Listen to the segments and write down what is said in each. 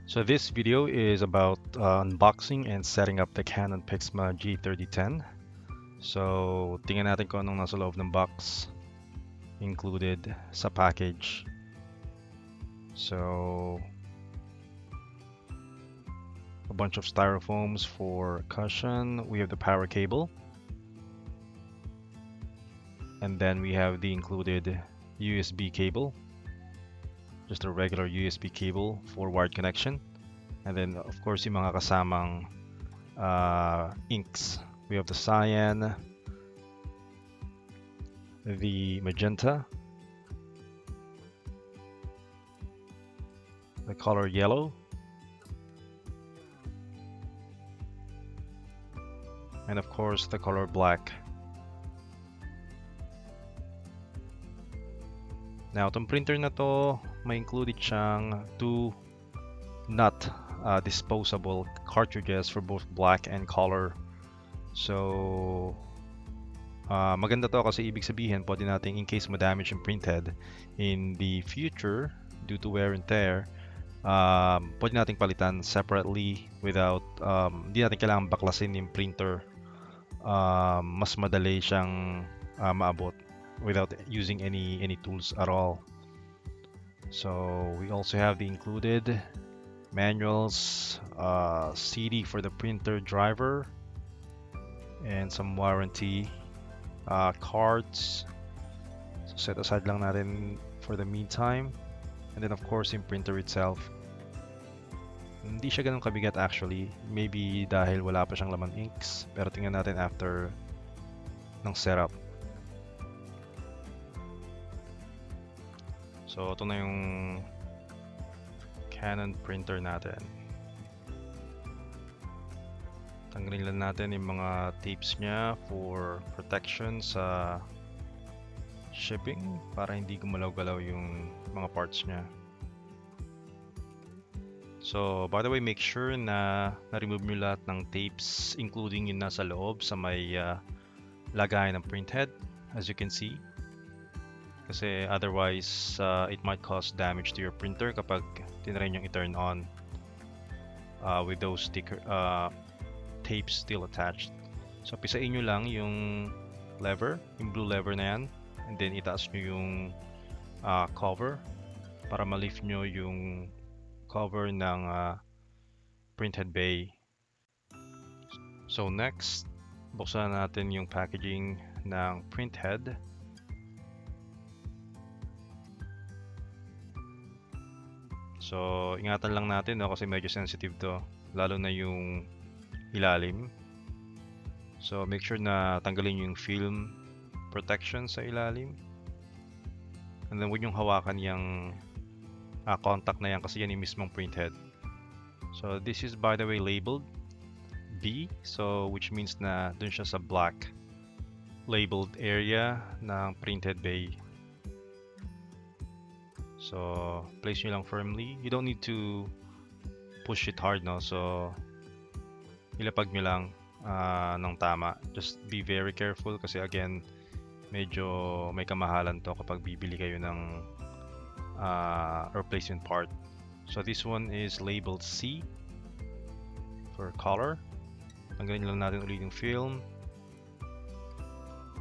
So this video is about unboxing and setting up the Canon Pixma G3010. So tingnan natin kung anong nasa loob ng box included sa package. So a bunch of styrofoams for cushion. We have the power cable. And then we have the included USB cable. Just a regular USB cable for wired connection. And then of course yung mga kasamang inks. We have the cyan, the magenta, the color yellow, and of course the color black. Now, itong printer na to, may included siyang two not disposable cartridges for both black and color. So, maganda to kasi ibig sabihin, pwede natin in case ma-damage yung printhead in the future due to wear and tear, pwede natin palitan separately without, hindi natin kailangan baklasin yung printer. Mas madali siyang maabot without using any tools at all. So we also have the included manuals, CD for the printer driver, and some warranty cards. So set aside lang natin for the meantime. And then of course yung printer itself. Hindi siya ganun kabigat actually. Maybe dahil wala pa siyang laman inks. Pero tingnan natin after ng setup. So ito na yung Canon printer natin. Tanggalin lang natin yung mga tapes niya for protection sa shipping para hindi gumalaw-galaw yung mga parts niya. So by the way, make sure na na-remove nyo lahat ng tapes including yung nasa loob sa may lagayan ng printhead, as you can see. Kasi otherwise, it might cause damage to your printer kapag tinry nyo i-turn on with those tapes still attached. So pisain nyo lang yung lever, yung blue lever na yan, and then itaas nyo yung cover para ma-lift nyo yung cover ng printhead bay. So next, buksan natin yung packaging ng printhead. So, ingatan lang natin kasi medyo sensitive to, lalo na yung ilalim. So, make sure na tanggalin yung film protection sa ilalim. And then, huwag yung hawakan yung contact na yan kasi yan yung mismong printhead. So, this is by the way labeled B, so which means na dun siya sa black labeled area ng printhead bay. So, place nyo lang firmly. You don't need to push it hard, no? So, ilapag nyo lang ng tama. Just be very careful kasi again, medyo may kamahalan to kapag bibili kayo ng replacement part. So, this one is labeled C for color. Tanggalin lang natin ulit yung film.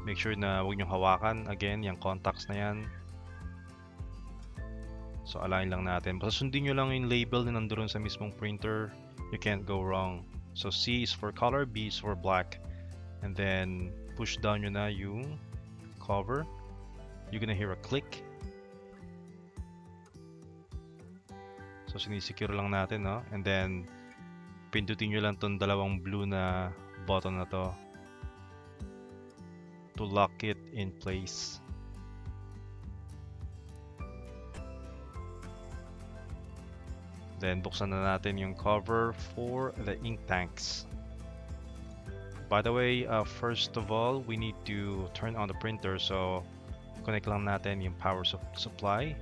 Make sure na huwag nyo hawakan. Again, yung contacts na yan. So align lang natin. Basta sundin nyo lang yung label na nandoon sa mismong printer. You can't go wrong. So C is for color, B is for black. And then push down nyo na yung cover. You're gonna hear a click. So sinisecure lang natin, no? And then pindutin nyo lang tong dalawang blue na button na to to lock it in place. Then buksan na natin yung cover for the ink tanks. By the way, first of all, we need to turn on the printer. So connect lang natin yung power supply.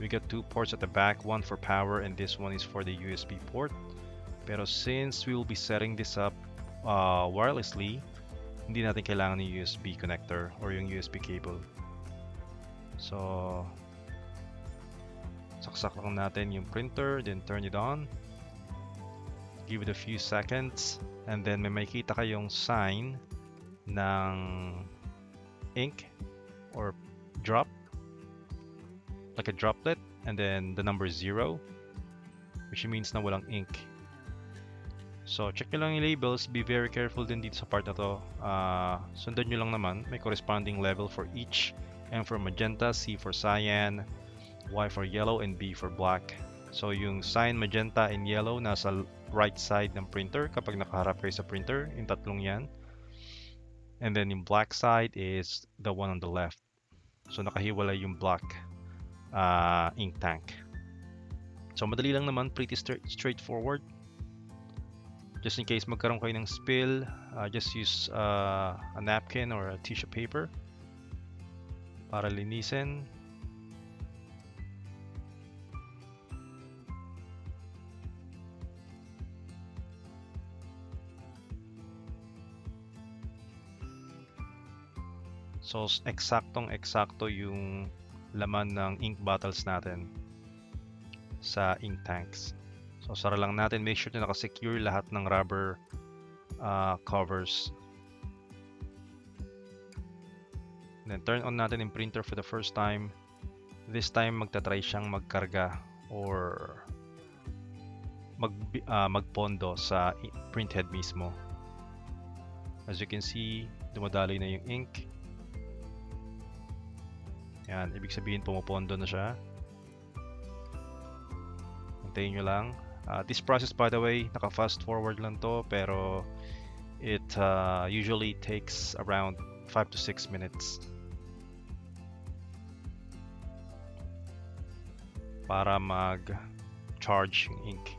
We got two ports at the back, one for power and this one is for the USB port. Pero since we will be setting this up wirelessly, hindi natin kailangan ng USB connector or yung USB cable. So saksak lang natin yung printer, then turn it on. Give it a few seconds, and then may makita kayong sign ng ink or drop, like a droplet, and then the number 0, which means na walang ink. So check nyo lang yung labels, be very careful din dito sa part na to. Sundan nyo lang naman, may corresponding level for each. M for magenta, C for cyan, Y for yellow, and B for black. So yung cyan, magenta, and yellow nasa right side ng printer kapag nakaharap kayo sa printer, yung tatlong yan. And then yung black side is the one on the left. So nakahiwalay yung black ink tank. So madali lang naman, pretty straightforward. Just in case magkaroon kayo ng spill, just use a napkin or a tissue paper para linisin. So eksaktong-eksakto yung laman ng ink bottles natin sa ink tanks. So sara lang natin, make sure na nakasecure lahat ng rubber covers. And then turn on natin yung printer for the first time. This time magta-try siyang magkarga or magpondo sa print head mismo. As you can see, dumadaloy na yung ink. Yan, ibig sabihin pumupondo na siya. Hintayin nyo lang. This process, by the way, naka-fast forward lang to, pero it usually takes around 5 to 6 minutes para mag-charge yung ink.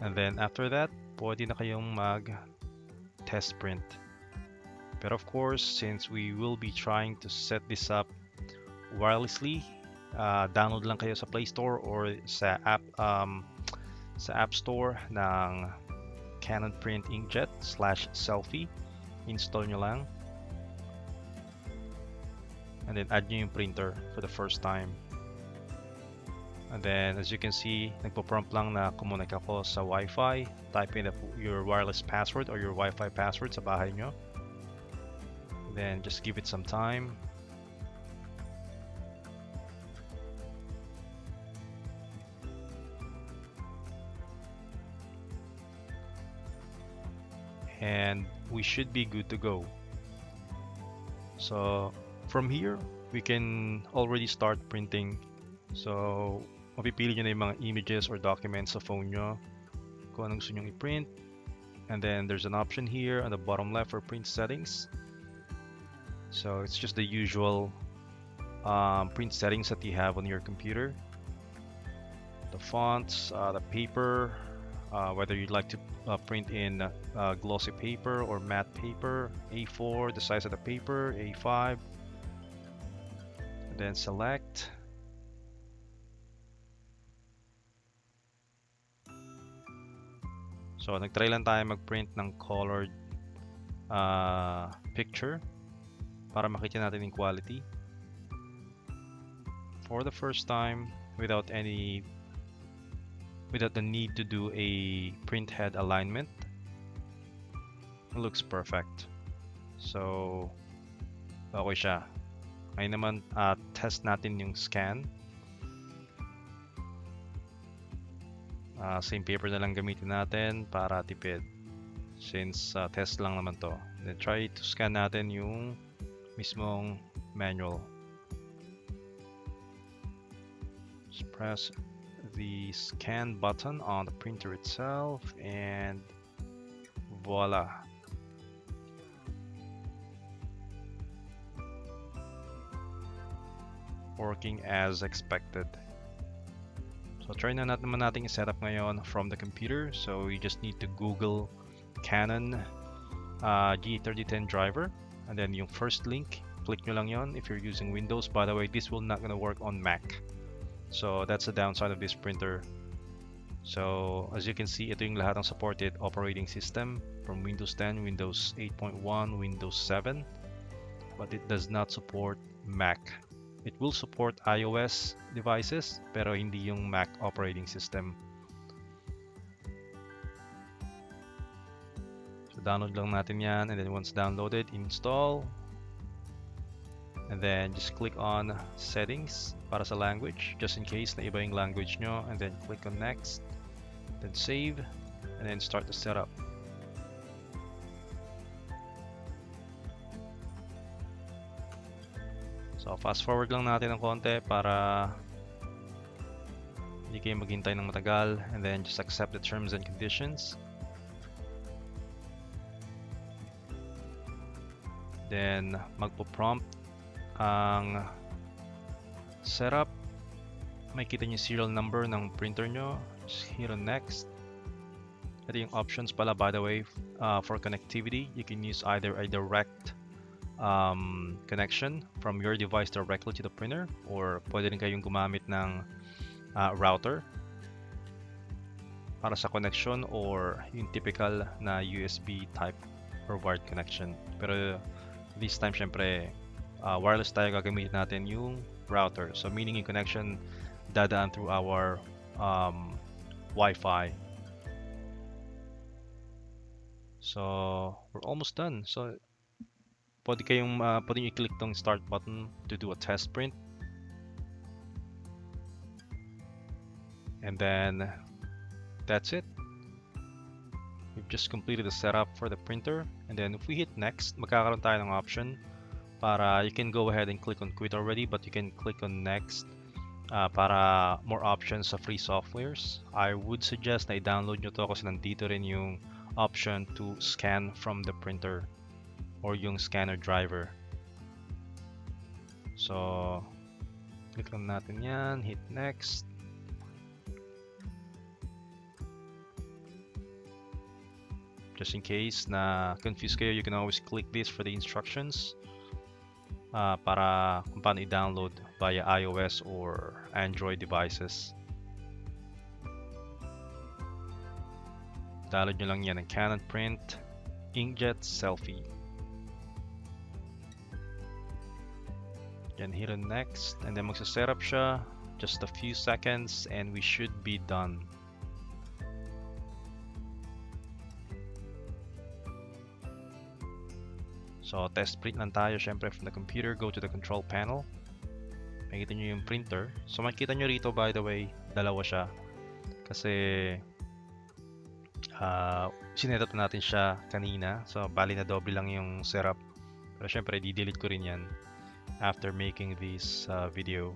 And then after that, pwede na kayong mag-test print. But of course, since we will be trying to set this up wirelessly, download lang kayo sa Play Store or sa App Store ng Canon Print Inkjet /selfie. Install nyo lang. And then add nyo yung printer for the first time. And then as you can see, nagpo-prompt lang na kumonek ako sa Wi-Fi. Type in your wireless password or your Wi-Fi password sa bahay nyo. Then just give it some time. And we should be good to go. So from here, we can already start printing. So mapipili nyo na yung mga images or documents sa phone nyo kung anong gusto nyo i-print. And then there's an option here on the bottom left for print settings. So it's just the usual print settings that you have on your computer. The fonts, the paper, whether you'd like to print in glossy paper or matte paper, A4, the size of the paper, A5. And then select. So nagtry lang tayo mag-print ng colored picture para makita natin yung quality. For the first time, without the need to do a print head alignment, it looks perfect. So okay siya. Ngayon naman test natin yung scan. Same paper na lang gamitin natin para tipid, since test lang naman to. Then try to scan natin yung mismong manual. Just press the scan button on the printer itself and voila. Working as expected. So try na naman natin i-set up ngayon from the computer. So you just need to Google Canon G3010 driver, and then yung first link, click nyo lang yon if you're using Windows. By the way, this will not gonna work on Mac. So that's the downside of this printer. So as you can see, ito yung lahat ng supported operating system from Windows 10, Windows 8.1, Windows 7, but it does not support Mac. It will support iOS devices, pero hindi yung Mac operating system. So download lang natin yan, and then once downloaded, install. And then just click on settings para sa language, just in case na iba yung language nyo, and then click on next, then save, and then start the setup. So fast forward lang natin ng konti para hindi kayo maghintay ng matagal, and then just accept the terms and conditions. Then magpo-prompt ang setup. Makikita niyo serial number ng printer nyo. Just hit on next. Ito yung options pala, by the way, for connectivity. You can use either a direct connection from your device directly to the printer, or pwede rin kayong gumamit ng router para sa connection, or yung typical na USB type or wired connection. Pero this time syempre wireless tayo, gagamitin natin yung router. So meaning yung connection dadaan through our Wi-Fi. So we're almost done. So pwede nyo i-click tong start button to do a test print. And then that's it. We've just completed the setup for the printer. And then if we hit next, magkakaroon tayo ng option para you can go ahead and click on quit already, but you can click on next para more options sa free softwares. I would suggest na i-download nyo to kasi nandito rin yung option to scan from the printer or yung scanner driver. So click lang natin yan, hit next. Just in case na confused kayo, you can always click this for the instructions para kung paano i-download via iOS or Android devices. Download nyo lang yan ng Canon Print Inkjet Selfie. Then hit on next, and then magsa-setup siya, just a few seconds, and we should be done. So test print lang tayo syempre from the computer. Go to the control panel. Makikita nyo yung printer. So makikita nyo rito, by the way, dalawa siya. Kasi sinetup natin siya kanina. So bali na doble lang yung setup. Pero syempre di-delete ko rin yan after making this video.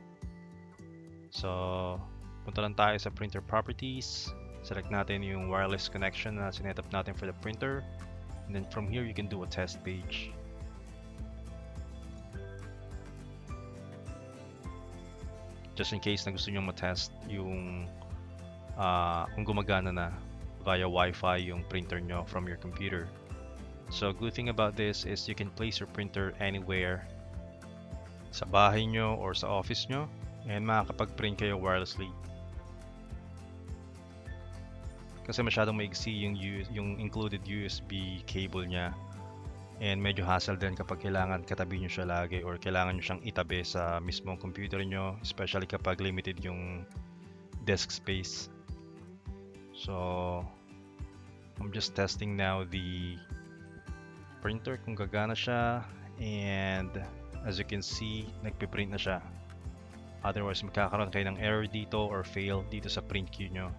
So punta lang tayo sa printer properties. Select natin yung wireless connection na sinetup natin for the printer. And then from here you can do a test page. Just in case na gusto nyo matest yung kung gumagana na via Wi-Fi yung printer nyo from your computer. So good thing about this is you can place your printer anywhere sa bahay nyo or sa office nyo, and makakapag-print kayo wirelessly. Kasi masyadong maigsi yung included USB cable niya, and medyo hassle din kapag kailangan katabi nyo siya lagi or kailangan nyo siyang itabi sa mismong computer nyo, especially kapag limited yung desk space. So I'm just testing now the printer kung gagana siya, and as you can see, nagpiprint na siya. Otherwise magkakaroon kayo ng error dito or fail dito sa print queue nyo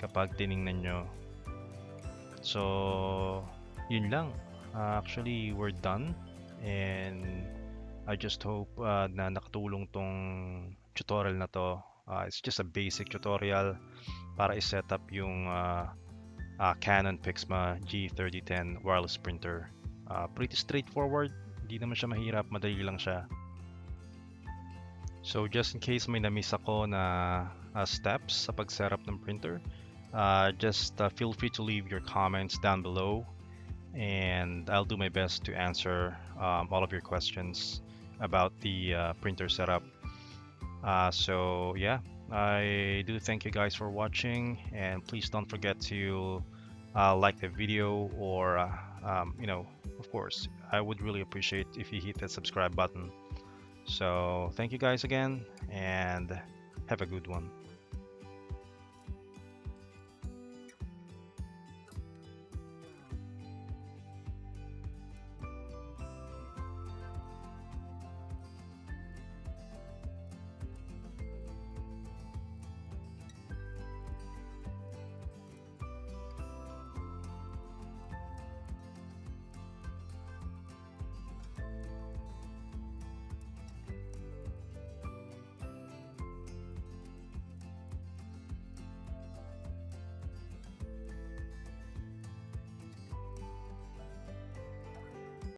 kapag tiningnan nyo. So yun lang. Actually we're done, and I just hope na nakatulong tong tutorial na to. It's just a basic tutorial para i-set up yung Canon Pixma G3010 wireless printer. Pretty straightforward, hindi naman siya mahirap, madali lang siya. So just in case may na-miss ako na steps sa pag-setup ng printer, just feel free to leave your comments down below, and I'll do my best to answer all of your questions about the printer setup. So yeah, I do thank you guys for watching, and please don't forget to like the video, or of course I would really appreciate if you hit that subscribe button. So thank you guys again, and have a good one.